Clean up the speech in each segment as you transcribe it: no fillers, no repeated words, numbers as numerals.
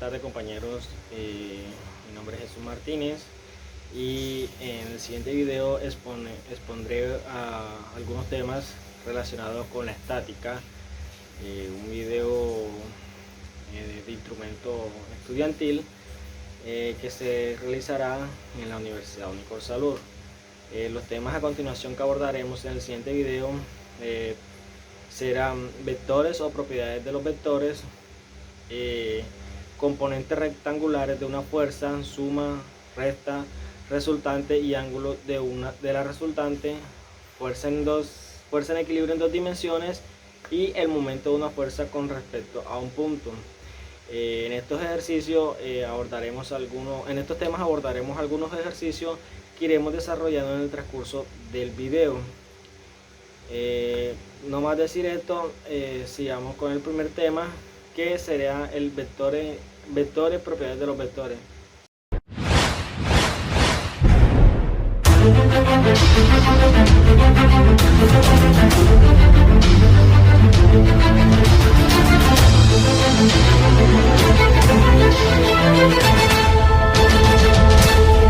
tardes compañeros, mi nombre es Jesús Martínez y en el siguiente video expondré algunos temas relacionados con la estática, un video de instrumento estudiantil que se realizará en la Universidad Unicorsalud. Los temas a continuación que abordaremos en el siguiente video serán vectores o propiedades de los vectores, componentes rectangulares de una fuerza, suma, resta, resultante y ángulo de la resultante, fuerza en equilibrio en dos dimensiones y el momento de una fuerza con respecto a un punto. En estos temas abordaremos algunos ejercicios que iremos desarrollando en el transcurso del video. No más decir esto, sigamos con el primer tema, que sería el vectores, propiedades de los vectores.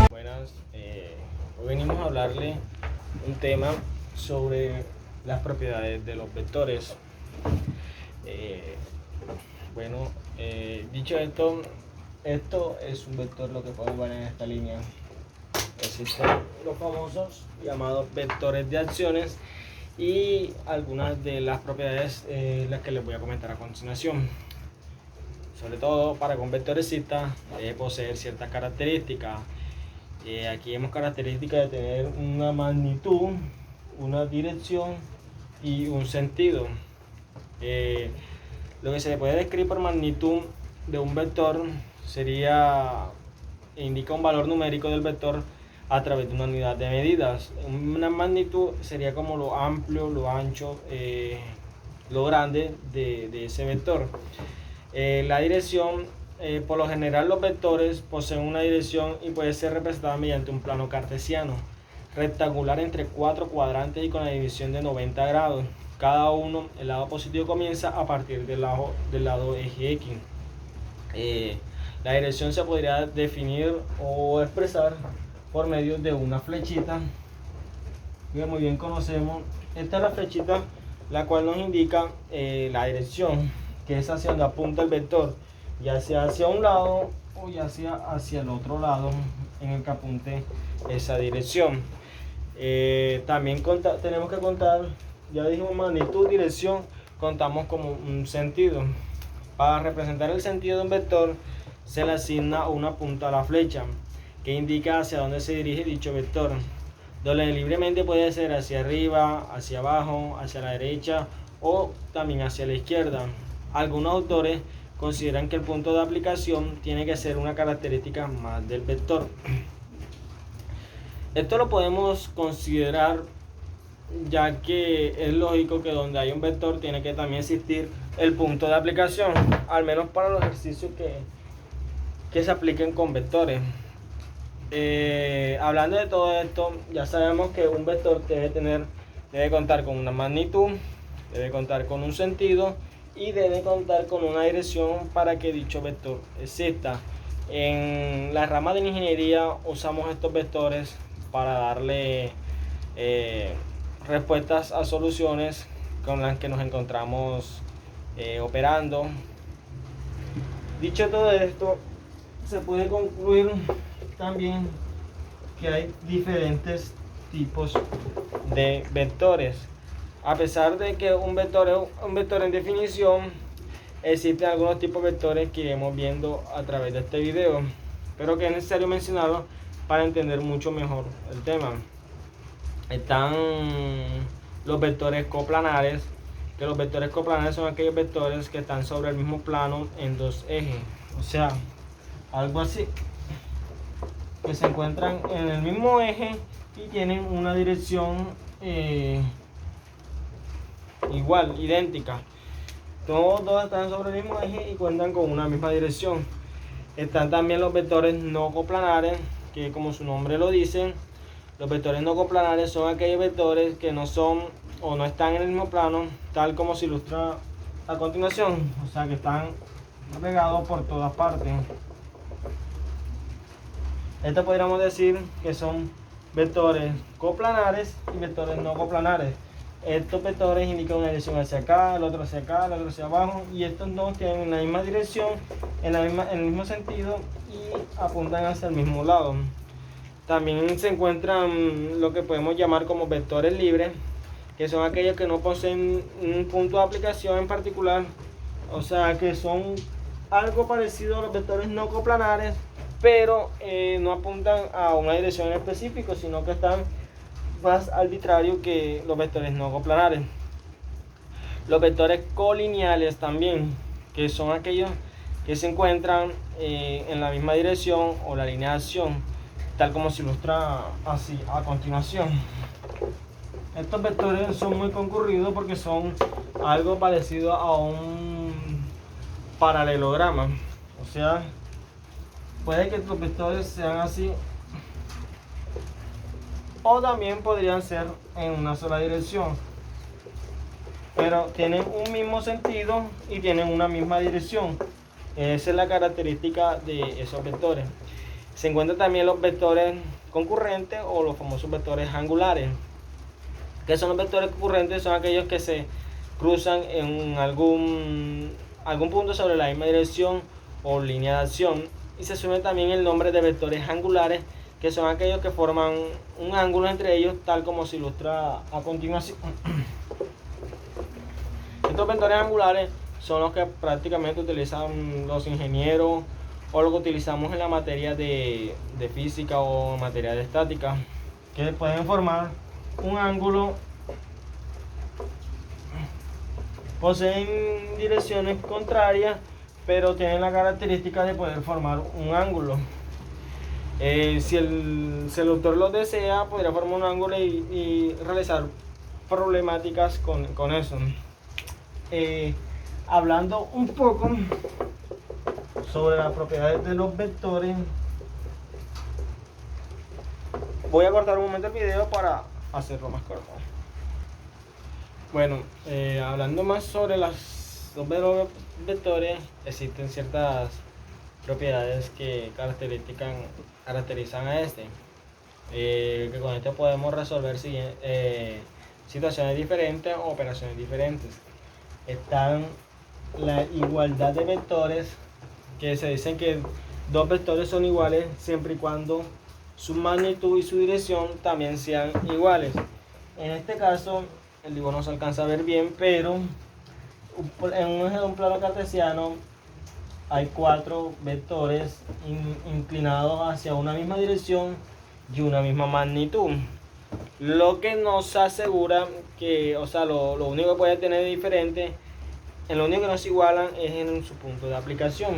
Buenas, hoy venimos a hablarle un tema sobre las propiedades de los vectores. Dicho esto es un vector, lo que podemos ver en esta línea. Existen los famosos llamados vectores de acciones y algunas de las propiedades las que les voy a comentar a continuación. Sobre todo para que un vector exista debe poseer ciertas características. Aquí vemos características de tener una magnitud, una dirección y un sentido. Lo que se puede describir por magnitud de un vector indica un valor numérico del vector a través de una unidad de medidas. Una magnitud sería como lo amplio, lo ancho, lo grande de ese vector. La dirección, por lo general los vectores poseen una dirección y puede ser representada mediante un plano cartesiano rectangular entre 4 cuadrantes y con la división de 90 grados. Cada uno, el lado positivo comienza a partir del lado eje X. La dirección se podría definir o expresar por medio de una flechita que muy bien conocemos. Esta es la flechita la cual nos indica la dirección, que es hacia donde apunta el vector, ya sea hacia un lado o ya sea hacia el otro lado en el que apunte esa dirección. También tenemos que contar, ya dijimos magnitud, dirección, contamos como un sentido. Para representar el sentido de un vector se le asigna una punta a la flecha que indica hacia dónde se dirige dicho vector, donde libremente puede ser hacia arriba, hacia abajo, hacia la derecha o también hacia la izquierda. Algunos autores consideran que el punto de aplicación tiene que ser una característica más del vector. Esto lo podemos considerar ya que es lógico que donde hay un vector tiene que también existir el punto de aplicación, al menos para los ejercicios que se apliquen con vectores. Hablando de todo esto, ya sabemos que un vector debe contar con una magnitud, debe contar con un sentido y debe contar con una dirección para que dicho vector exista. En la rama de la ingeniería usamos estos vectores para darle respuestas a soluciones con las que nos encontramos operando. Dicho todo esto, se puede concluir también que hay diferentes tipos de vectores. A pesar de que un vector es un vector en definición, existen algunos tipos de vectores que iremos viendo a través de este video, pero que es necesario mencionarlo para entender mucho mejor el tema. Están los vectores coplanares, que los vectores coplanares son aquellos vectores que están sobre el mismo plano en dos ejes, o sea, algo así, que se encuentran en el mismo eje y tienen una dirección igual, idéntica. Todos están sobre el mismo eje y cuentan con una misma dirección. Están también los vectores no coplanares, que como su nombre lo dice, los vectores no coplanares son aquellos vectores que no son o no están en el mismo plano, tal como se ilustra a continuación, o sea que están regado por todas partes. Esto podríamos decir que son vectores coplanares y vectores no coplanares. Estos vectores indican una dirección hacia acá, el otro hacia acá, el otro hacia abajo, y estos dos tienen la misma dirección, en el mismo sentido y apuntan hacia el mismo lado. También se encuentran lo que podemos llamar como vectores libres, que son aquellos que no poseen un punto de aplicación en particular, o sea que son algo parecido a los vectores no coplanares, pero no apuntan a una dirección en específico, sino que están más arbitrarios que los vectores no coplanares. Los vectores colineales también, que son aquellos que se encuentran en la misma dirección o la línea de acción, tal como se ilustra así a continuación. Estos vectores son muy concurridos porque son algo parecido a un paralelograma, o sea, puede que los vectores sean así, o también podrían ser en una sola dirección, pero tienen un mismo sentido y tienen una misma dirección. Esa es la característica de esos vectores. Se encuentran también los vectores concurrentes o los famosos vectores angulares. ¿Qué son los vectores concurrentes? Son aquellos que se cruzan en algún punto sobre la misma dirección o línea de acción, y se asume también el nombre de vectores angulares, que son aquellos que forman un ángulo entre ellos, tal como se ilustra a continuación. Estos vectores angulares son los que prácticamente utilizan los ingenieros o lo que utilizamos en la materia de física o materia de estática, que pueden formar un ángulo. Poseen direcciones contrarias, pero tienen la característica de poder formar un ángulo. Si el autor lo desea, podría formar un ángulo y realizar problemáticas con eso. Hablando un poco sobre las propiedades de los vectores, voy a cortar un momento el video para hacerlo más corto. Bueno, hablando más sobre los vectores, existen ciertas propiedades que caracterizan a este, que con esto podemos resolver situaciones diferentes o operaciones diferentes. Están la igualdad de vectores, que se dicen que dos vectores son iguales siempre y cuando su magnitud y su dirección también sean iguales. En este caso, el dibujo no se alcanza a ver bien, pero en un plano cartesiano hay cuatro vectores inclinados hacia una misma dirección y una misma magnitud. Lo que nos asegura que, o sea, lo único que puede tener diferente, en lo único que nos igualan es en su punto de aplicación.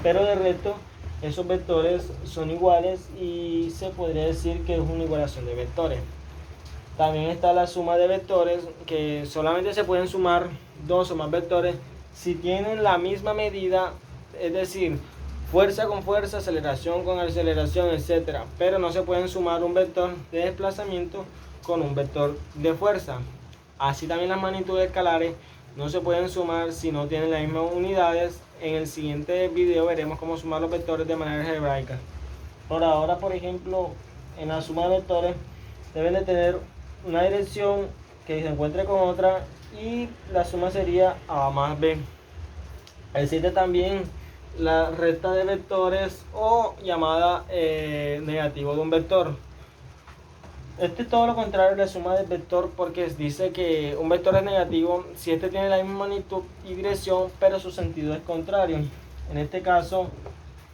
Pero de resto, esos vectores son iguales y se podría decir que es una igualación de vectores. También está la suma de vectores, que solamente se pueden sumar dos o más vectores si tienen la misma medida, es decir, fuerza con fuerza, aceleración con aceleración, etc. Pero no se pueden sumar un vector de desplazamiento con un vector de fuerza. Así también las magnitudes escalares no se pueden sumar si no tienen las mismas unidades. En el siguiente video veremos cómo sumar los vectores de manera algebraica. Por ahora, por ejemplo, en la suma de vectores deben de tener una dirección que se encuentre con otra y la suma sería A más B. Existe también la recta de vectores o llamada negativo de un vector. Este es todo lo contrario de la suma del vector, porque dice que un vector es negativo si este tiene la misma magnitud y dirección, pero su sentido es contrario. En este caso,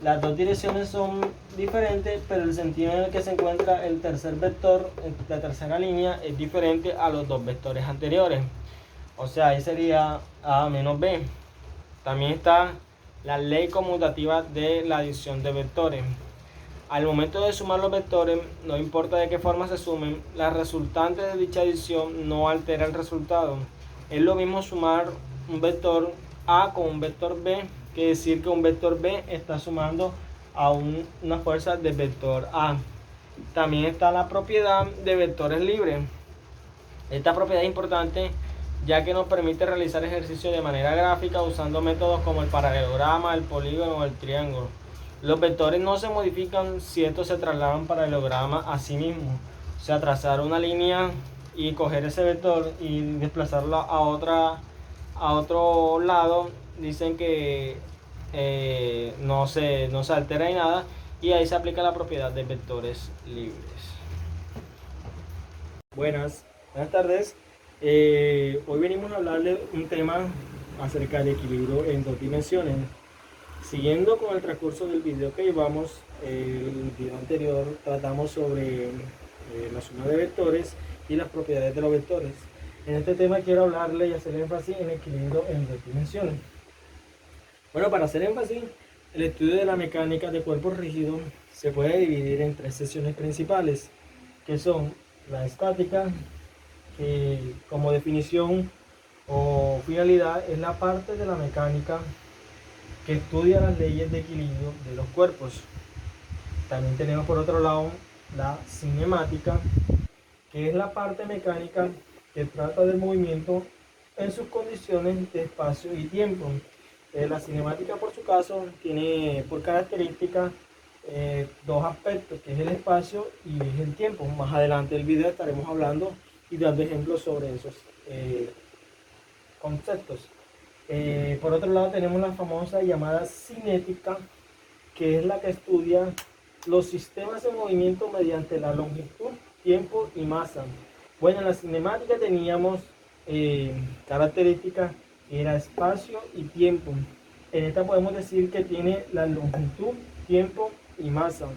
las dos direcciones son diferentes, pero el sentido en el que se encuentra el tercer vector, la tercera línea, es diferente a los dos vectores anteriores. O sea, ahí sería A menos B. También está la ley conmutativa de la adición de vectores. Al momento de sumar los vectores, no importa de qué forma se sumen, la resultante de dicha adición no altera el resultado. Es lo mismo sumar un vector A con un vector B, que decir que un vector B está sumando a una fuerza del vector A. También está la propiedad de vectores libres. Esta propiedad es importante ya que nos permite realizar ejercicios de manera gráfica usando métodos como el paralelograma, el polígono o el triángulo. Los vectores no se modifican si estos se trasladan paralelograma a sí mismos. O sea, trazar una línea y coger ese vector y desplazarlo a otro lado, dicen que no se altera ni nada, y ahí se aplica la propiedad de vectores libres. Buenas tardes. Hoy venimos a hablarle un tema acerca del equilibrio en dos dimensiones. Siguiendo con el transcurso del video que llevamos, el video anterior tratamos sobre la suma de vectores y las propiedades de los vectores. En este tema quiero hablarle y hacer énfasis en el equilibrio en dos dimensiones. Bueno, para hacer énfasis, el estudio de la mecánica de cuerpos rígidos se puede dividir en tres secciones principales, que son la estática, que como definición o finalidad es la parte de la mecánica que estudia las leyes de equilibrio de los cuerpos. También tenemos por otro lado la cinemática, que es la parte mecánica que trata del movimiento en sus condiciones de espacio y tiempo. La cinemática, por su caso, tiene por característica dos aspectos, que es el espacio y es el tiempo. Más adelante del video estaremos hablando y dando ejemplos sobre esos conceptos. Por otro lado tenemos la famosa llamada cinética, que es la que estudia los sistemas de movimiento mediante la longitud, tiempo y masa. Bueno, en la cinemática teníamos características, era espacio y tiempo. En esta podemos decir que tiene la longitud, tiempo y masa.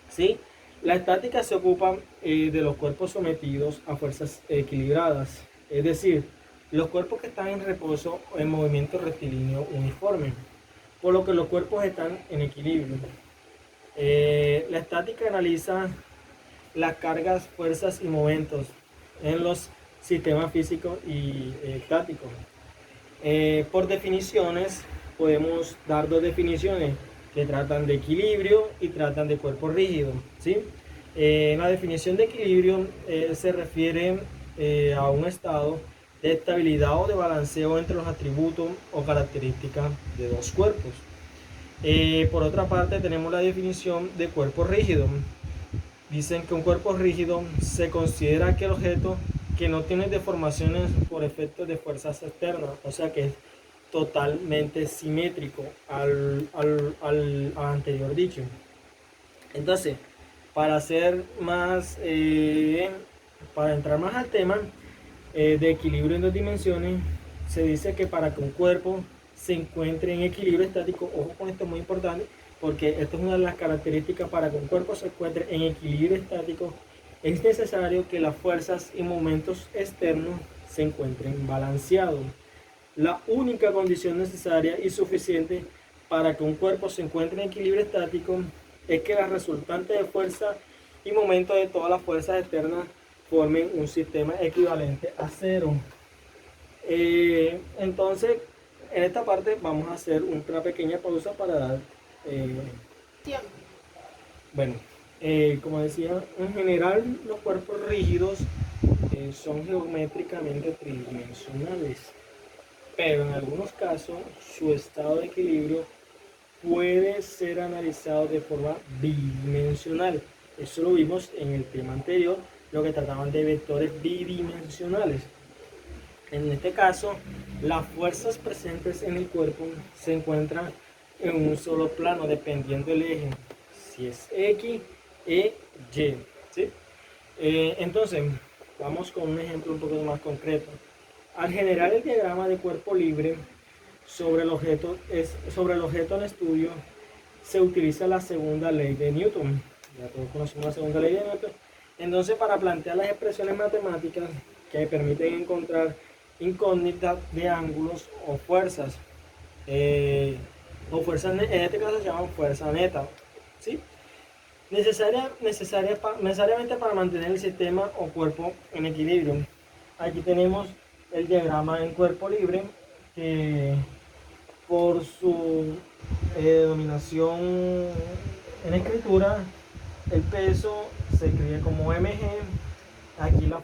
¿Sí? La estática se ocupa de los cuerpos sometidos a fuerzas equilibradas, es decir, los cuerpos que están en reposo o en movimiento rectilíneo uniforme, por lo que los cuerpos están en equilibrio. La estática analiza las cargas, fuerzas y momentos en los sistemas físicos y estáticos. Por definiciones, podemos dar dos definiciones que tratan de equilibrio y tratan de cuerpo rígido, ¿sí? La definición de equilibrio se refiere a un estado de estabilidad o de balanceo entre los atributos o características de dos cuerpos. Por otra parte, tenemos la definición de cuerpo rígido. Dicen que un cuerpo rígido se considera aquel objeto que no tiene deformaciones por efectos de fuerzas externas, o sea que es totalmente simétrico al anterior dicho. Entonces, para hacer más, para entrar más al tema de equilibrio en dos dimensiones, se dice que para que un cuerpo se encuentre en equilibrio estático, ojo con esto, es muy importante, porque esto es una de las características. Para que un cuerpo se encuentre en equilibrio estático, es necesario que las fuerzas y momentos externos se encuentren balanceados. La única condición necesaria y suficiente para que un cuerpo se encuentre en equilibrio estático es que las resultantes de fuerza y momento de todas las fuerzas externas formen un sistema equivalente a cero. Entonces, en esta parte vamos a hacer una pequeña pausa para dar tiempo. Bueno, como decía, en general los cuerpos rígidos son geométricamente tridimensionales, pero en algunos casos su estado de equilibrio puede ser analizado de forma bidimensional. Eso lo vimos en el tema anterior, lo que trataban de vectores bidimensionales. En este caso, las fuerzas presentes en el cuerpo se encuentran en un solo plano, dependiendo del eje, si es X, E, Y. ¿Sí? Entonces, vamos con un ejemplo un poco más concreto. Al generar el diagrama de cuerpo libre sobre el objeto en estudio, se utiliza la segunda ley de Newton. Ya todos conocemos la segunda ley de Newton. Entonces, para plantear las expresiones matemáticas que permiten encontrar incógnitas de ángulos o fuerzas, en este caso se llaman fuerza neta, ¿sí? Necesariamente para mantener el sistema o cuerpo en equilibrio. Aquí tenemos el diagrama en cuerpo libre, que por su denominación en escritura, el peso se escribe como mg. Aquí las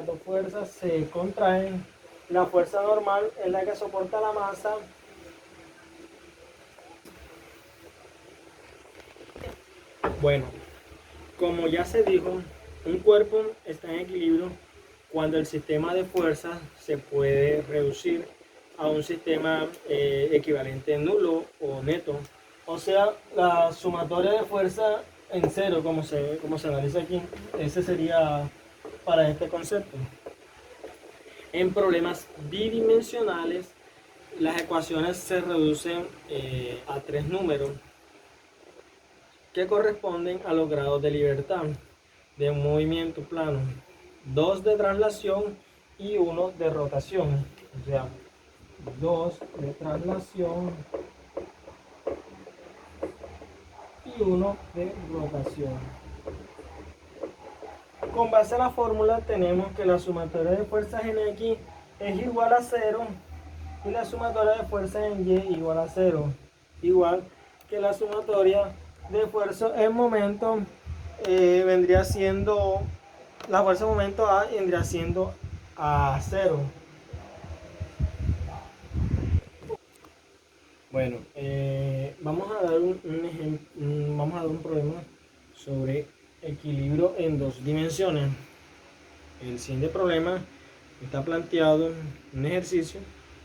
dos fuerzas se contraen La fuerza normal es la que soporta la masa. Bueno, como ya se dijo, un cuerpo está en equilibrio cuando el sistema de fuerzas se puede reducir a un sistema equivalente nulo o neto. O sea, la sumatoria de fuerza en cero, como se analiza aquí, ese sería para este concepto. En problemas bidimensionales, las ecuaciones se reducen a tres números que corresponden a los grados de libertad de un movimiento plano, 2 de traslación y 1 de rotación. O sea, 2 de traslación y 1 de rotación. Con base a la fórmula tenemos que la sumatoria de fuerzas en X es igual a 0 y la sumatoria de fuerzas en Y igual a 0, igual que la sumatoria de fuerza en momento vendría siendo, la fuerza en momento A vendría siendo a 0. Bueno, vamos a dar un ejemplo, vamos a dar un problema sobre equilibrio en dos dimensiones. El siguiente problema está planteado en un ejercicio,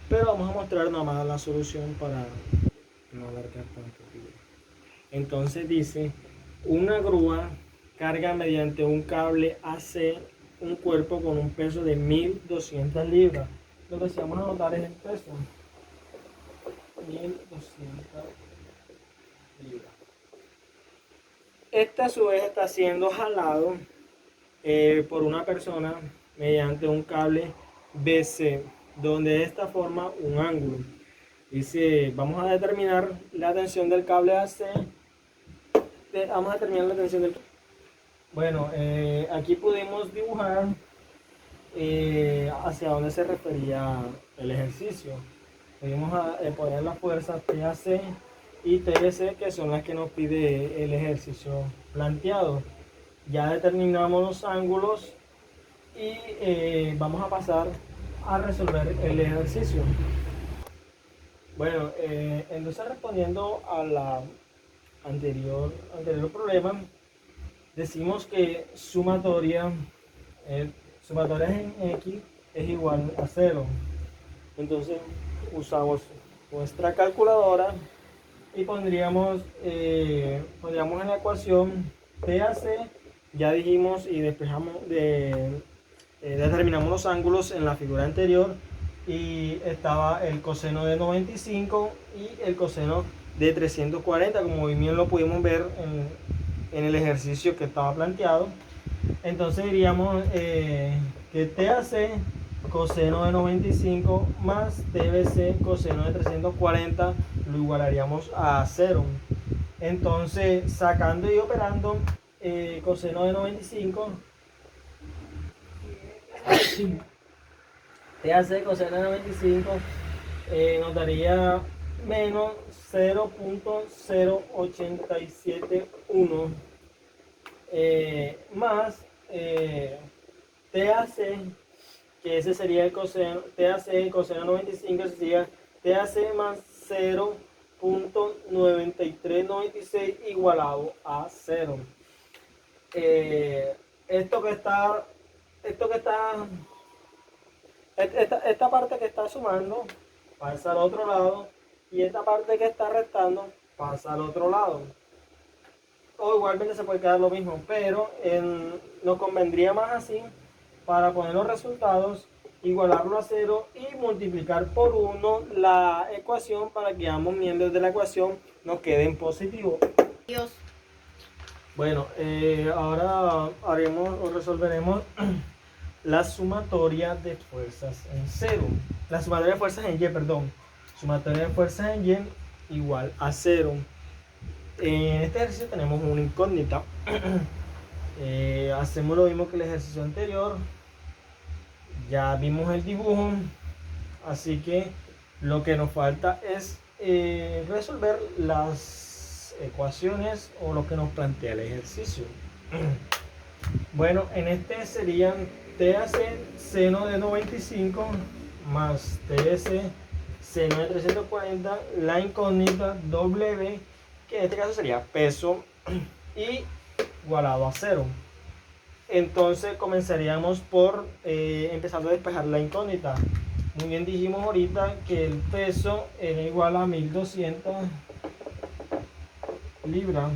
pero vamos a mostrar nada más la solución para no abarcar tanto tiempo. Entonces dice, una grúa carga mediante un cable AC un cuerpo con un peso de 1200 libras. Lo que sí vamos a anotar es el peso. 1200 libras. Este a su vez está siendo jalado por una persona mediante un cable BC, donde esta forma un ángulo. Dice, vamos a determinar la tensión del cable AC. Vamos a determinar la tensión del... Bueno, aquí pudimos dibujar hacia dónde se refería el ejercicio. Pudimos poner las fuerzas PAC y TBC, que son las que nos pide el ejercicio planteado. Ya determinamos los ángulos y vamos a pasar a resolver el ejercicio. Bueno, entonces respondiendo a la anterior problema, decimos que sumatoria en X es igual a 0. Entonces usamos nuestra calculadora y pondríamos en la ecuación PAC, ya dijimos y despejamos determinamos los ángulos en la figura anterior, y estaba el coseno de 95 y el coseno de 340, como bien lo pudimos ver en el ejercicio que estaba planteado. Entonces diríamos que TAC coseno de 95 más TBC coseno de 340 lo igualaríamos a 0. Entonces, sacando y operando coseno de 95, TAC coseno de 95 nos daría menos 0.0871 más TAC, que ese sería el coseno, TAC coseno 95 sería TAC más 0.9396 igualado a 0. Esta parte que está sumando pasa al otro lado y esta parte que está restando pasa al otro lado. O igualmente se puede quedar lo mismo, pero nos convendría más así para poner los resultados, igualarlo a 0 y multiplicar por 1 la ecuación para que ambos miembros de la ecuación nos queden positivos. Dios. Bueno, ahora resolveremos la sumatoria de fuerzas en 0. La sumatoria de fuerzas en Y, perdón. Sumatoria de fuerzas en Y igual a 0. En este ejercicio tenemos una incógnita. Hacemos lo mismo que el ejercicio anterior. Ya vimos el dibujo. Así que lo que nos falta es resolver las ecuaciones o lo que nos plantea el ejercicio. Bueno, en este serían TAC seno de 95 más TBC C9 340, la incógnita W, que en este caso sería peso, y igualado a 0. Entonces comenzaríamos por empezando a despejar la incógnita. Muy bien, dijimos ahorita que el peso era igual a 1200 libras.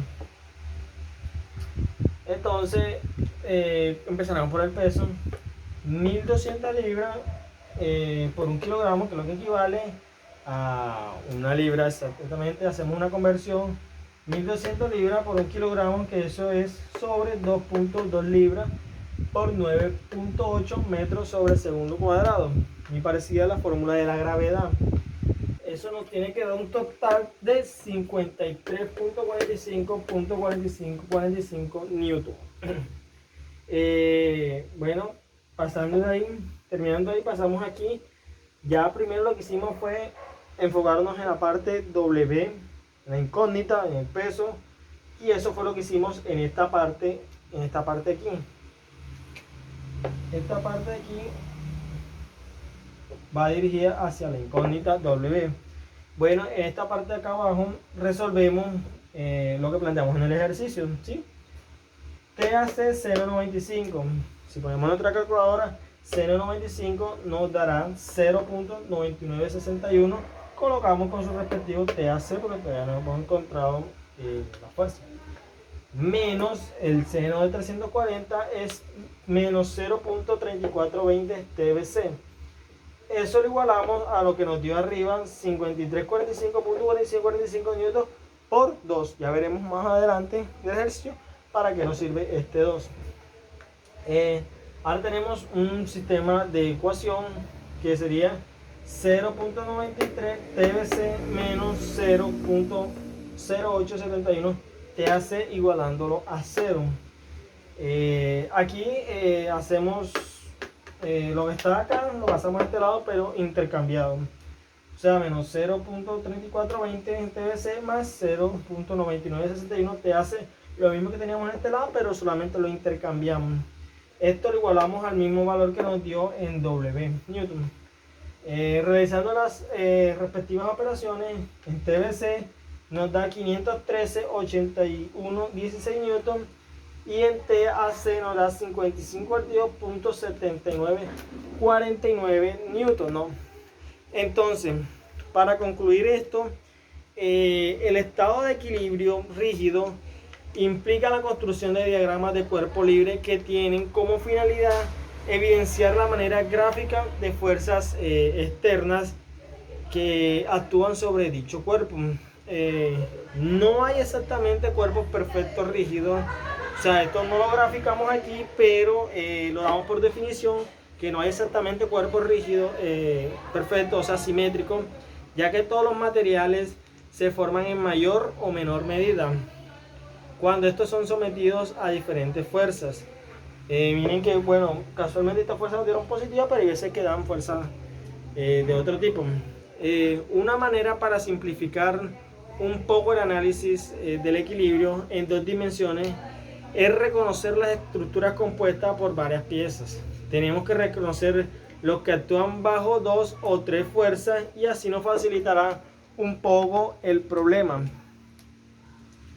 Entonces empezaremos por el peso. 1200 libras por un kilogramo, que es lo que equivale a una libra exactamente. Hacemos una conversión: 1200 libras por un kilogramo, que eso es sobre 2.2 libras por 9.8 metros sobre segundo cuadrado. Muy parecida a la fórmula de la gravedad. Eso nos tiene que dar un total de 53.45.4545 newton. Bueno, pasando de ahí, terminando ahí, pasamos aquí. Ya primero lo que hicimos fue enfocarnos en la parte W, la incógnita, en el peso, y eso fue lo que hicimos en esta parte aquí. Esta parte de aquí va dirigida hacia la incógnita W. Bueno, en esta parte de acá abajo resolvemos lo que planteamos en el ejercicio, ¿sí? TAC 0.95. Si ponemos nuestra calculadora, 0.95 nos dará 0.9961. Colocamos con su respectivo TAC porque todavía no hemos encontrado la fuerza. Menos el seno de 340 es menos 0.3420 TBC. Eso lo igualamos a lo que nos dio arriba, 5345.4545 newton por 2. Ya veremos más adelante del ejercicio para qué nos sirve este 2. Ahora tenemos un sistema de ecuación que sería 0.93 TBC menos 0.0871 TAC igualándolo a 0. Aquí hacemos lo que está acá, lo pasamos a este lado, pero intercambiado. O sea, menos 0.3420 en TBC más 0.9961 TAC. Lo mismo que teníamos en este lado, pero solamente lo intercambiamos. Esto lo igualamos al mismo valor que nos dio en W, Newton. Realizando las respectivas operaciones, en TBC nos da 513.8116 Newton y en TAC nos da 55.72.7949 Newton, ¿no? Entonces, para concluir esto, el estado de equilibrio rígido implica la construcción de diagramas de cuerpo libre que tienen como finalidad evidenciar la manera gráfica de fuerzas externas que actúan sobre dicho cuerpo. No hay exactamente cuerpos perfectos rígidos, o sea, esto no lo graficamos aquí, pero lo damos por definición que no hay exactamente cuerpos rígidos perfectos, o sea, simétricos, ya que todos los materiales se forman en mayor o menor medida cuando estos son sometidos a diferentes fuerzas. Miren que, bueno, casualmente estas fuerzas nos dieron positivas, pero hay veces que dan fuerzas de otro tipo. Una manera para simplificar un poco el análisis del equilibrio en dos dimensiones es reconocer las estructuras compuestas por varias piezas. Tenemos que reconocer los que actúan bajo 2 o 3 fuerzas y así nos facilitará un poco el problema.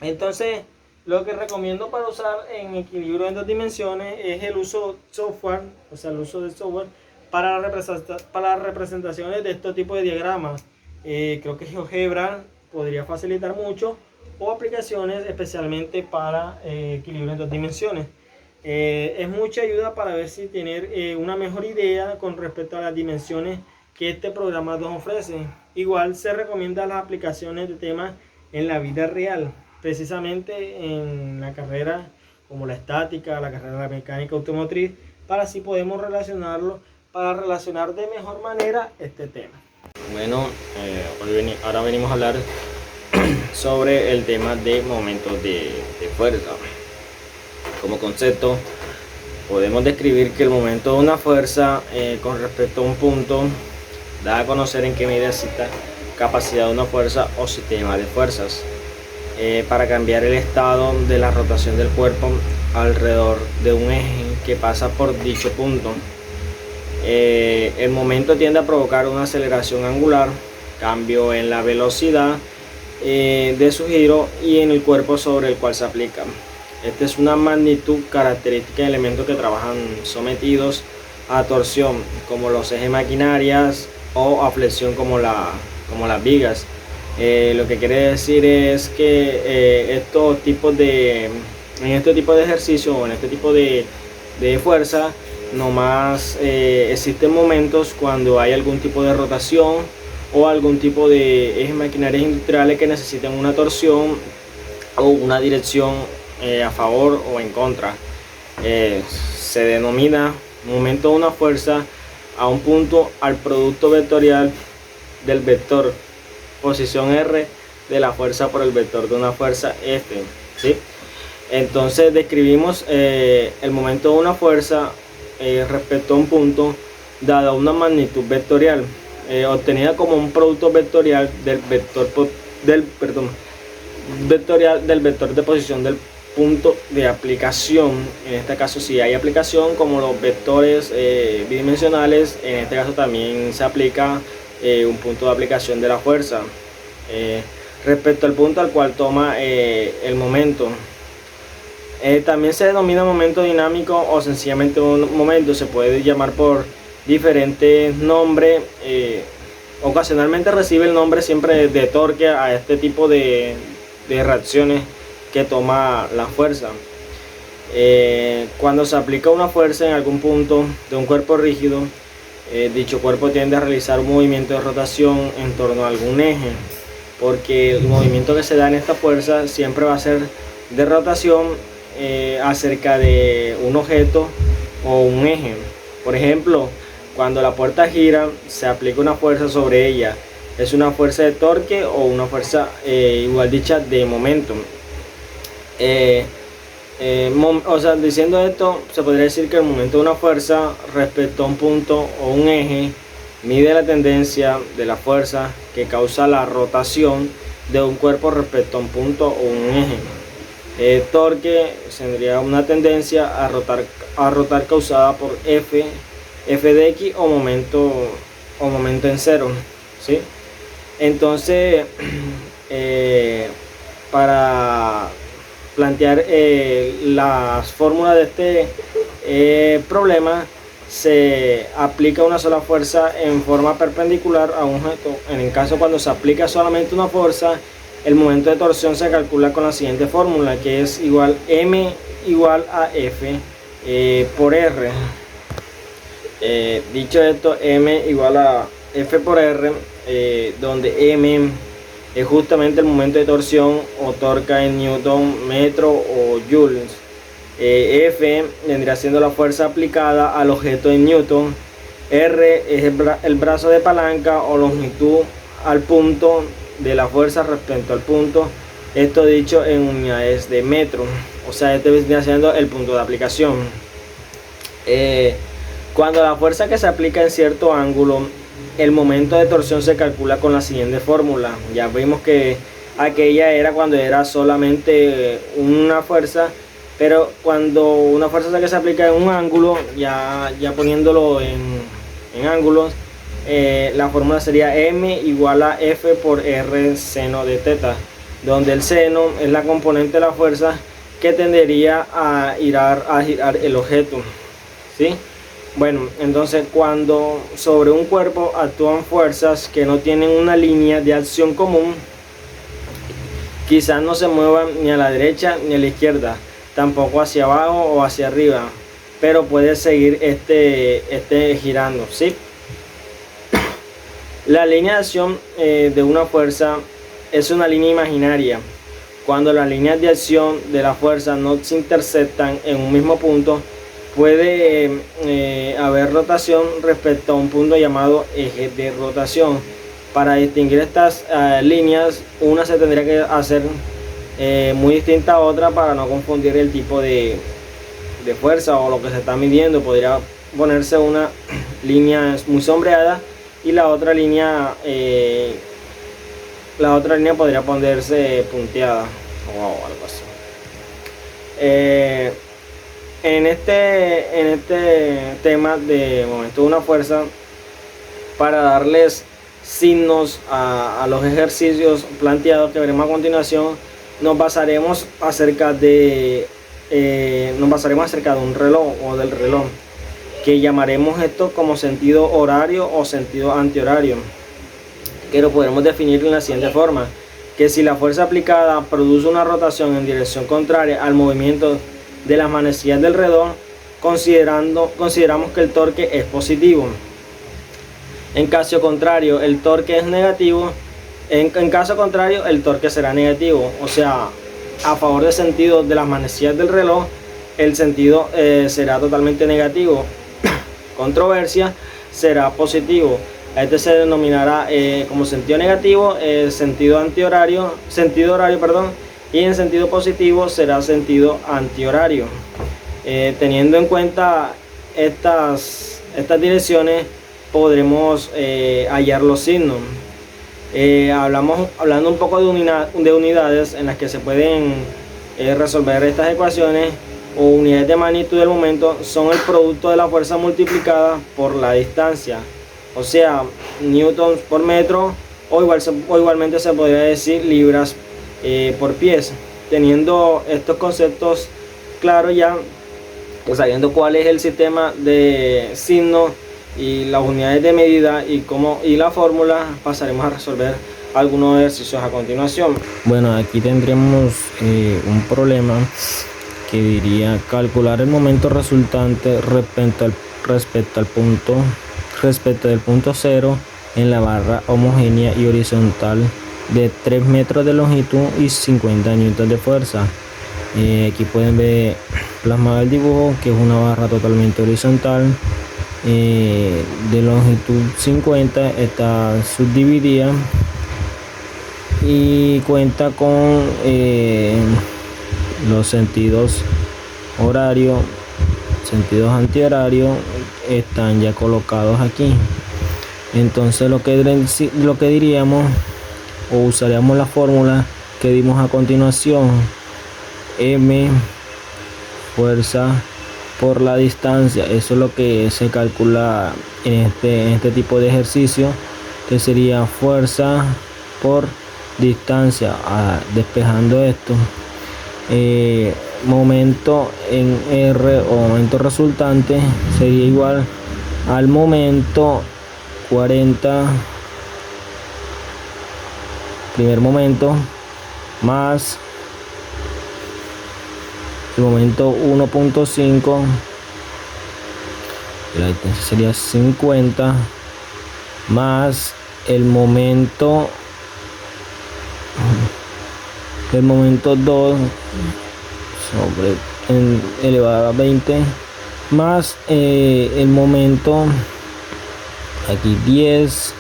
Entonces, lo que recomiendo para usar en equilibrio en dos dimensiones es el uso software, o sea, el uso del software para las representaciones de este tipo de diagramas. Creo que GeoGebra podría facilitar mucho, o aplicaciones especialmente para equilibrio en dos dimensiones. Es mucha ayuda para ver si tener una mejor idea con respecto a las dimensiones que este programa nos ofrece. Igual se recomienda las aplicaciones de temas en la vida real, precisamente en la carrera como la estática, la carrera de la mecánica automotriz, para así podemos relacionarlo, para relacionar de mejor manera este tema. Bueno, ahora venimos a hablar sobre el tema de momentos de fuerza. Como concepto, podemos describir que el momento de una fuerza con respecto a un punto da a conocer en qué medida existe capacidad de una fuerza o sistema de fuerzas para cambiar el estado de la rotación del cuerpo alrededor de un eje que pasa por dicho punto. El momento tiende a provocar una aceleración angular, cambio en la velocidad de su giro y en el cuerpo sobre el cual se aplica. Esta es una magnitud característica de elementos que trabajan sometidos a torsión, como los ejes maquinarias, o a flexión como las vigas. Lo que quiere decir es que en este tipo de ejercicio o en este tipo de fuerza, nomás existen momentos cuando hay algún tipo de rotación o algún tipo de ejes maquinarias industriales que necesitan una torsión o una dirección a favor o en contra. Se denomina momento de una fuerza a un punto al producto vectorial del vector posición R de la fuerza por el vector de una fuerza F, ¿sí? Entonces describimos el momento de una fuerza respecto a un punto dada una magnitud vectorial obtenida como un producto vectorial del vector del vector de posición del punto de aplicación. En este caso, si hay aplicación, como los vectores bidimensionales, en este caso también se aplica un punto de aplicación de la fuerza respecto al punto al cual toma el momento. También se denomina momento dinámico o sencillamente un momento. Se puede llamar por diferentes nombres. Ocasionalmente recibe el nombre siempre de torque a este tipo de reacciones que toma la fuerza. Cuando se aplica una fuerza en algún punto de un cuerpo rígido, dicho cuerpo tiende a realizar un movimiento de rotación en torno a algún eje, porque el movimiento que se da en esta fuerza siempre va a ser de rotación acerca de un objeto o un eje. Por ejemplo, cuando la puerta gira, se aplica una fuerza sobre ella. Es una fuerza de torque o una fuerza igual dicha de momento. O sea, diciendo esto, se podría decir que el momento de una fuerza respecto a un punto o un eje mide la tendencia de la fuerza que causa la rotación de un cuerpo respecto a un punto o un eje. Torque tendría una tendencia a rotar causada por F de X o momento en cero, ¿sí? Entonces, para plantear las fórmulas de este problema, se aplica una sola fuerza en forma perpendicular a un objeto. En el caso cuando se aplica solamente una fuerza, el momento de torsión se calcula con la siguiente fórmula, que es M igual a F por R. Dicho esto, M igual a F por R, donde M es justamente el momento de torsión o torque en newton, metro o joules. F vendría siendo la fuerza aplicada al objeto en newton. R es el brazo de palanca o longitud al punto de la fuerza respecto al punto. Esto dicho en unidades de metro. O sea, este vendría siendo el punto de aplicación. Cuando la fuerza que se aplica en cierto ángulo, el momento de torsión se calcula con la siguiente fórmula. Ya vimos que aquella era cuando era solamente una fuerza, pero cuando una fuerza que se aplica en un ángulo, ya poniéndolo en ángulos, la fórmula sería M igual a F por R seno de teta, donde el seno es la componente de la fuerza que tendería a girar el objeto, ¿sí? Bueno, entonces cuando sobre un cuerpo actúan fuerzas que no tienen una línea de acción común, quizás no se muevan ni a la derecha ni a la izquierda, tampoco hacia abajo o hacia arriba, pero puede seguir este girando, ¿sí? La línea de acción de una fuerza es una línea imaginaria. Cuando las líneas de acción de la fuerza no se interceptan en un mismo punto, puede haber rotación respecto a un punto llamado eje de rotación. Para distinguir estas líneas, una se tendría que hacer muy distinta a otra para no confundir el tipo de fuerza o lo que se está midiendo. Podría ponerse una línea muy sombreada y la otra línea podría ponerse punteada o algo así. en este tema de momento de una fuerza, para darles signos a los ejercicios planteados que veremos a continuación, nos basaremos acerca de un reloj o del reloj, que llamaremos esto como sentido horario o sentido antihorario, que lo podremos definir en la siguiente forma: que si la fuerza aplicada produce una rotación en dirección contraria al movimiento de las manecillas del reloj, consideramos que el torque es positivo. En caso contrario, el torque es negativo. En caso contrario, el torque será negativo. O sea, a favor del sentido de las manecillas del reloj, el sentido será totalmente negativo. Controversia, será positivo. Este se denominará como sentido negativo, sentido horario, y en sentido positivo será sentido antihorario. Teniendo en cuenta estas direcciones, podremos hallar los signos. Hablando un poco de unidades en las que se pueden resolver estas ecuaciones, o unidades de magnitud del momento, son el producto de la fuerza multiplicada por la distancia, o sea, newtons por metro, o igualmente se podría decir libras por pies. Teniendo estos conceptos claros ya, sabiendo cuál es el sistema de signos y las unidades de medida y la fórmula, pasaremos a resolver algunos ejercicios a continuación. Bueno, aquí tendremos un problema que diría: calcular el momento resultante respecto del punto cero en la barra homogénea y horizontal de 3 metros de longitud y 50 newtons de fuerza. Aquí pueden ver plasmado el dibujo, que es una barra totalmente horizontal de longitud 50, está subdividida y cuenta con los sentidos horario, sentidos antihorarios, están ya colocados aquí. Entonces lo que diríamos, o usaríamos la fórmula que dimos a continuación: M fuerza por la distancia. Eso es lo que se calcula en este tipo de ejercicio, que sería fuerza por distancia. Despejando esto, momento en R o momento resultante sería igual al momento 40, primer momento, más el momento 1.5, la distancia sería 50, más el momento 2 elevado a 20, más el momento aquí 10,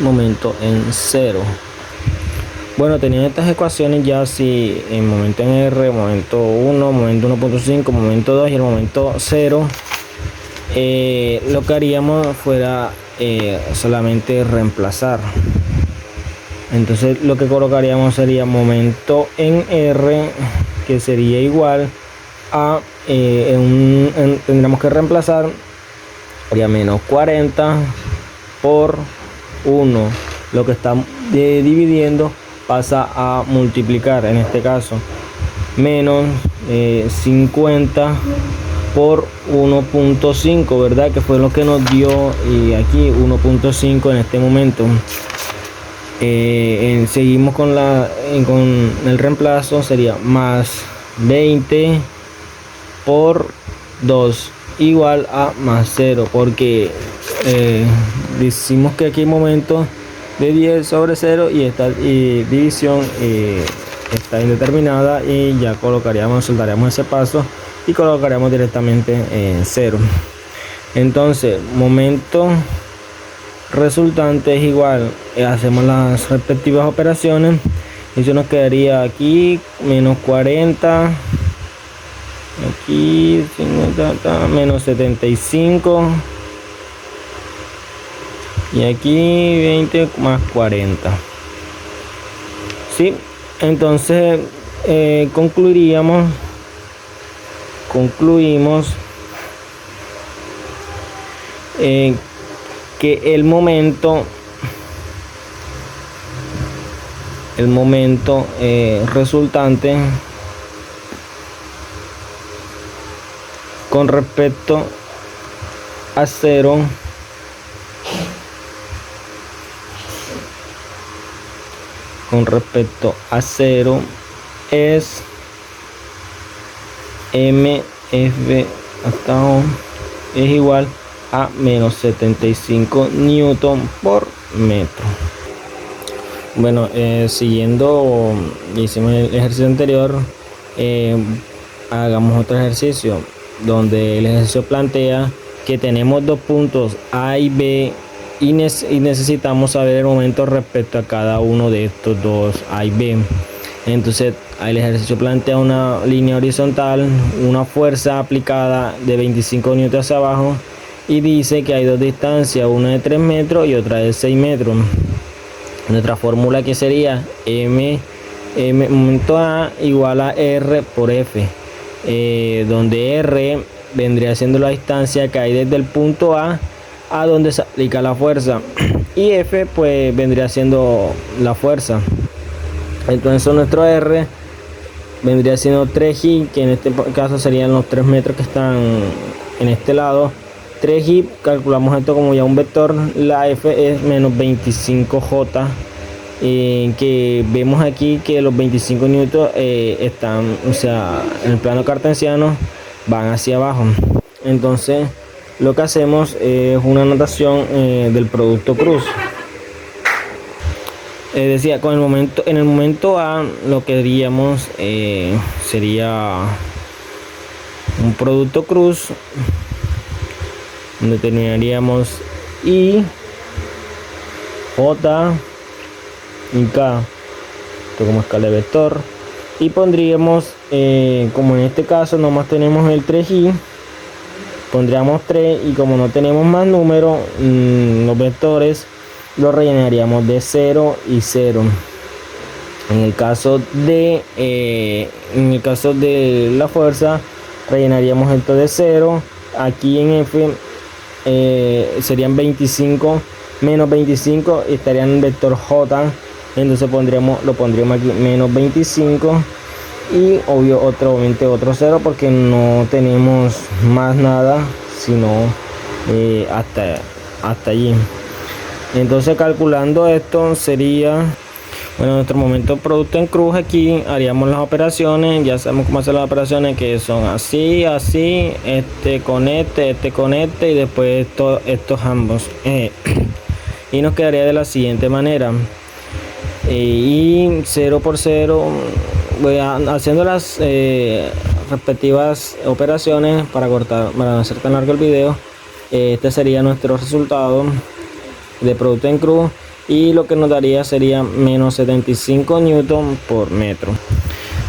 momento en 0. Bueno, teniendo estas ecuaciones, ya si el momento en R, momento 1, momento 1.5, momento 2 y el momento 0, lo que haríamos fuera solamente reemplazar. Entonces lo que colocaríamos sería momento en R, que sería igual a tendríamos que reemplazar, sería menos 40 por 1. Lo que está dividiendo pasa a multiplicar, en este caso menos 50 por 1.5, ¿verdad? Que fue lo que nos dio aquí 1.5 en este momento. Seguimos con el reemplazo, sería más 20 por 2 igual a más 0, porque decimos que aquí hay momento de 10 sobre 0 y esta división está indeterminada, y ya soltaríamos ese paso y colocaríamos directamente en 0. Entonces momento resultante es igual, hacemos las respectivas operaciones y eso nos quedaría aquí menos 40, aquí 50, menos 75 y aquí 20 más 40. ¿Sí? Entonces concluiríamos concluimos que el momento resultante con respecto a cero es mf hasta O es igual a menos 75 newton por metro. Bueno, siguiendo, hicimos el ejercicio anterior, hagamos otro ejercicio donde el ejercicio plantea que tenemos dos puntos A y B y necesitamos saber el momento respecto a cada uno de estos dos A y B. Entonces el ejercicio plantea una línea horizontal, una fuerza aplicada de 25 newton hacia abajo y dice que hay dos distancias, una de 3 metros y otra de 6 metros. Nuestra fórmula que sería m momento A igual a R por F, donde R vendría siendo la distancia que hay desde el punto A donde se aplica la fuerza y F pues vendría siendo la fuerza. Entonces nuestro R vendría siendo 3G, que en este caso serían los 3 metros que están en este lado. 3G, calculamos esto como ya un vector. La F es menos 25J, que vemos aquí que los 25 newton están, o sea, en el plano cartesiano van hacia abajo. Entonces lo que hacemos es una notación del producto cruz. Decía, en el momento A lo que diríamos sería un producto cruz, donde terminaríamos I, J y K, esto como escala de vector, y pondríamos, como en este caso nomás tenemos el 3i, pondríamos 3, y como no tenemos más números, los vectores lo rellenaríamos de 0 y 0. En el caso de la fuerza, rellenaríamos esto de 0. Aquí en F serían 25 menos 25 y estarían en vector J. Entonces lo pondríamos aquí menos 25 y obviamente otro 0 porque no tenemos más nada sino hasta allí. Entonces calculando esto sería, bueno, nuestro momento producto en cruz. Aquí haríamos las operaciones, ya sabemos cómo hacer las operaciones, que son así, este con este y después estos ambos, y nos quedaría de la siguiente manera, y 0 por 0, voy haciendo las respectivas operaciones para no hacer tan largo el video. Este sería nuestro resultado de producto en cruz, y lo que nos daría sería menos 75 newton por metro.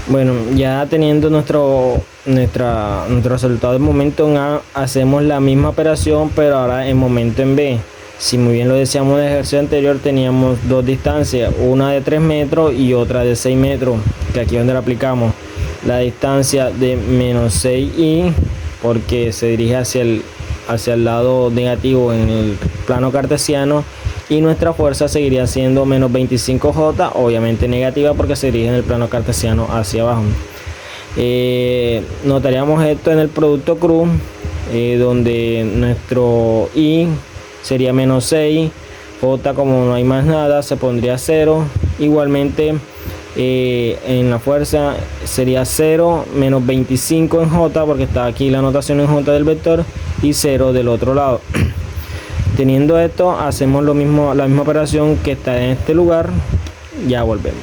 Bueno, ya teniendo nuestro resultado de momento en A, hacemos la misma operación pero ahora en momento en B. Si muy bien lo decíamos en el ejercicio anterior, teníamos dos distancias, una de 3 metros y otra de 6 metros, que aquí es donde la aplicamos. La distancia de menos 6i, porque se dirige hacia el lado negativo en el plano cartesiano, y nuestra fuerza seguiría siendo menos 25J, obviamente negativa porque se dirige en el plano cartesiano hacia abajo. Notaríamos esto en el producto cruz, donde nuestro I sería menos 6, J, como no hay más nada, se pondría 0. Igualmente en la fuerza sería 0 menos 25 en J, porque está aquí la notación en J del vector, y 0 del otro lado. Teniendo esto, hacemos la misma operación que está en este lugar. Ya volvemos.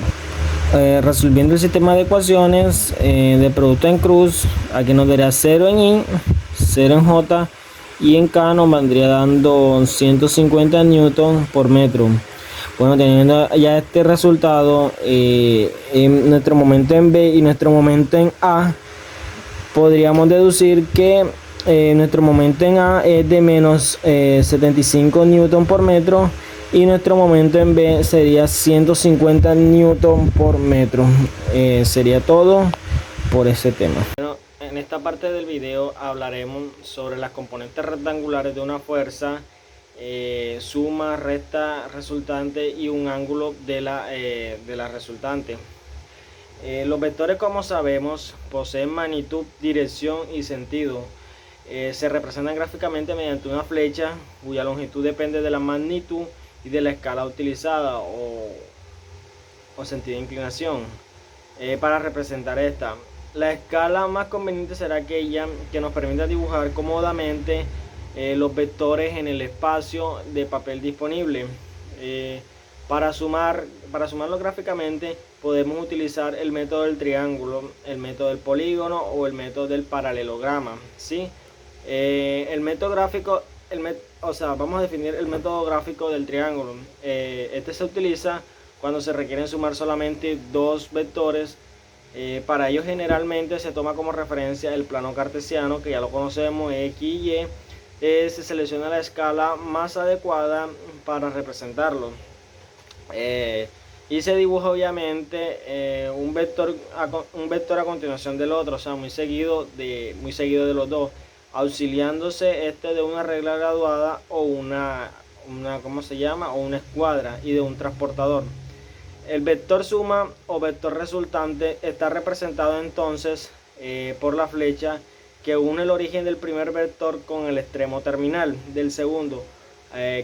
Resolviendo el sistema de ecuaciones de producto en cruz, aquí nos daría 0 en I, 0 en J, y en K nos vendría dando 150 newton por metro. Bueno, teniendo ya este resultado, en nuestro momento en B y nuestro momento en A, podríamos deducir que nuestro momento en A es de menos 75 newton por metro, y nuestro momento en B sería 150 newton por metro. Sería todo por ese tema. Bueno, en esta parte del video hablaremos sobre las componentes rectangulares de una fuerza, suma, resta, resultante y un ángulo de la resultante. Los vectores, como sabemos, poseen magnitud, dirección y sentido. Se representan gráficamente mediante una flecha cuya longitud depende de la magnitud y de la escala utilizada o sentido de inclinación. Para representar esta, la escala más conveniente será aquella que nos permita dibujar cómodamente los vectores en el espacio de papel disponible. Para sumarlo gráficamente podemos utilizar el método del triángulo, el método del polígono o el método del paralelograma, ¿sí? El método gráfico, vamos a definir el método gráfico del triángulo. Este se utiliza cuando se requieren sumar solamente dos vectores. Para ello generalmente se toma como referencia el plano cartesiano, que ya lo conocemos, X y Y. Se selecciona la escala más adecuada para representarlo. Y se dibuja obviamente un vector a continuación del otro, o sea, muy seguido de los dos, auxiliándose de una regla graduada o una ¿cómo se llama? O una escuadra, y de un transportador. El vector suma o vector resultante está representado entonces por la flecha que une el origen del primer vector con el extremo terminal del segundo.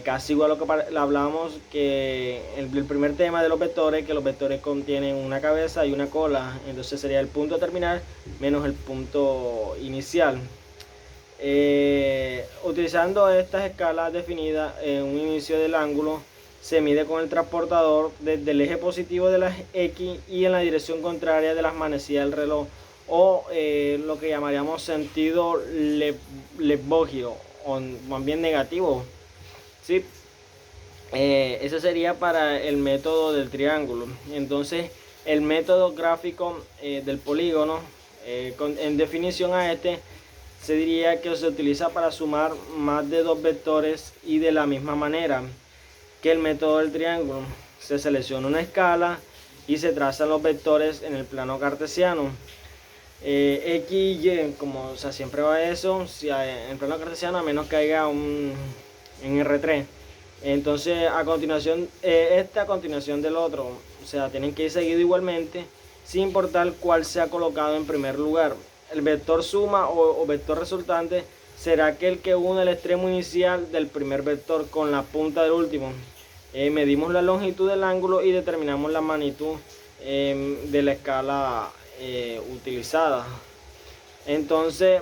Casi igual a lo que hablábamos que el primer tema de los vectores, que los vectores contienen una cabeza y una cola, entonces sería el punto terminal menos el punto inicial. Utilizando estas escalas definidas en un inicio del ángulo, se mide con el transportador desde el eje positivo de las X y en la dirección contraria de las manecillas del reloj, o lo que llamaríamos sentido levógiro, o más bien negativo, ¿sí? Ese sería para el método del triángulo. Entonces el método gráfico del polígono, en definición a se diría que se utiliza para sumar más de dos vectores y de la misma manera que el método del triángulo. Se selecciona una escala y se trazan los vectores en el plano cartesiano. X y Y, como siempre va eso, si en el plano cartesiano, a menos que haya en R3. Entonces a continuación, a continuación del otro, o sea, tienen que ir seguidos igualmente, sin importar cuál sea colocado en primer lugar. El vector suma o vector resultante será aquel que une el extremo inicial del primer vector con la punta del último. Medimos la longitud del ángulo y determinamos la magnitud de la escala utilizada. Entonces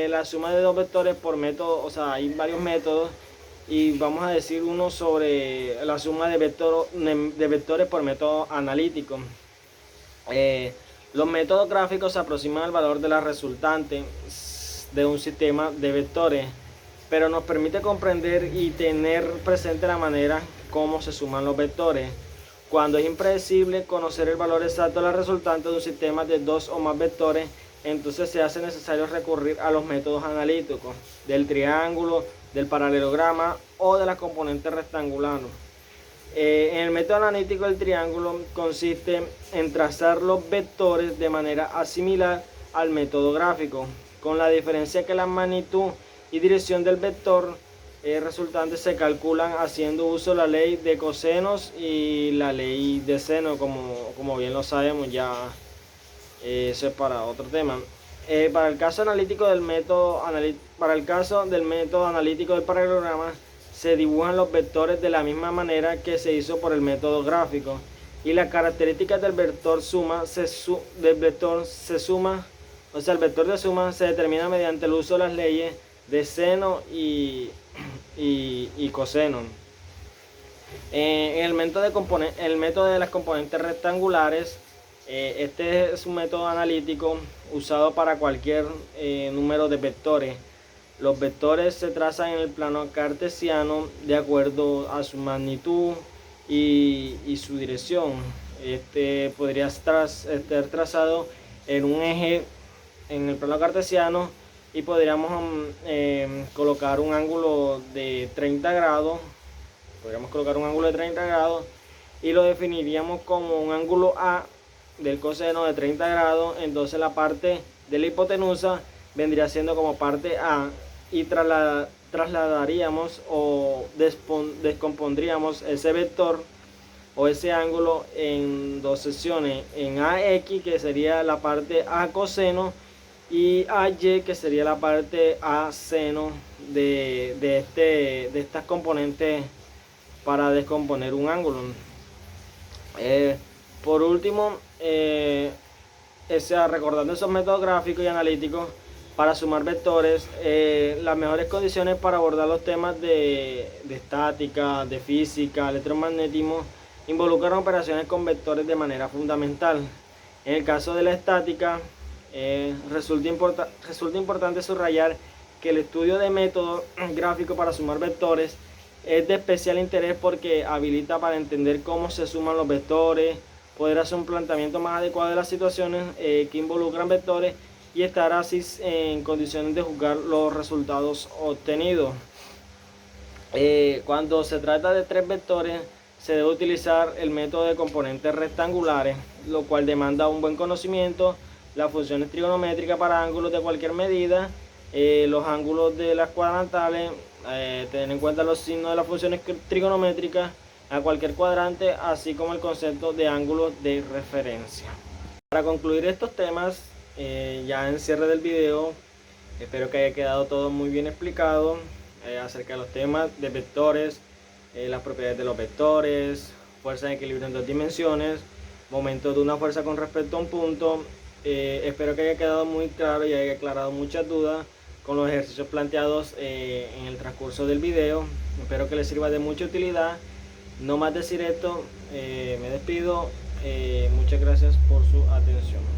la suma de dos vectores por método, o sea, hay varios métodos, y vamos a decir uno sobre la suma de vectores por método analítico. Los métodos gráficos se aproximan al valor de la resultante de un sistema de vectores, pero nos permite comprender y tener presente la manera como se suman los vectores. Cuando es impredecible conocer el valor exacto de la resultante de un sistema de dos o más vectores, entonces se hace necesario recurrir a los métodos analíticos del triángulo, del paralelograma o de la componente rectangular. En el método analítico del triángulo consiste en trazar los vectores de manera similar al método gráfico, con la diferencia que la magnitud y dirección del vector resultante se calculan haciendo uso de la ley de cosenos y la ley de seno, como bien lo sabemos, ya eso es para otro tema. Para el caso analítico del método analítico del paralelograma, se dibujan los vectores de la misma manera que se hizo por el método gráfico, y las características del vector el vector de suma se determina mediante el uso de las leyes de seno y coseno. El método de las componentes rectangulares, este es un método analítico usado para cualquier número de vectores. Los vectores se trazan en el plano cartesiano de acuerdo a su magnitud y su dirección. Podría estar trazado en un eje en el plano cartesiano, y podríamos colocar un ángulo de 30 grados. Y lo definiríamos como un ángulo A del coseno de 30 grados, entonces la parte de la hipotenusa vendría siendo como parte A y trasladaríamos o descompondríamos ese vector o ese ángulo en dos secciones, en AX, que sería la parte A coseno, y AY, que sería la parte A seno de estas componentes para descomponer un ángulo. Por último, recordando esos métodos gráficos y analíticos para sumar vectores, las mejores condiciones para abordar los temas de estática, de física, electromagnetismo, involucran operaciones con vectores de manera fundamental. En el caso de la estática, resulta importante subrayar que el estudio de métodos gráficos para sumar vectores es de especial interés porque habilita para entender cómo se suman los vectores, poder hacer un planteamiento más adecuado de las situaciones que involucran vectores y estar así en condiciones de juzgar los resultados obtenidos. Cuando se trata de tres vectores, se debe utilizar el método de componentes rectangulares, lo cual demanda un buen conocimiento, las funciones trigonométricas para ángulos de cualquier medida, los ángulos de las cuadrantales, tener en cuenta los signos de las funciones trigonométricas a cualquier cuadrante, así como el concepto de ángulos de referencia. Para concluir estos temas, ya en cierre del video, espero que haya quedado todo muy bien explicado acerca de los temas de vectores, las propiedades de los vectores, fuerza de equilibrio en dos dimensiones, momento de una fuerza con respecto a un punto. Espero que haya quedado muy claro y haya aclarado muchas dudas con los ejercicios planteados en el transcurso del video. Espero que les sirva de mucha utilidad. No más decir esto, me despido. Muchas gracias por su atención.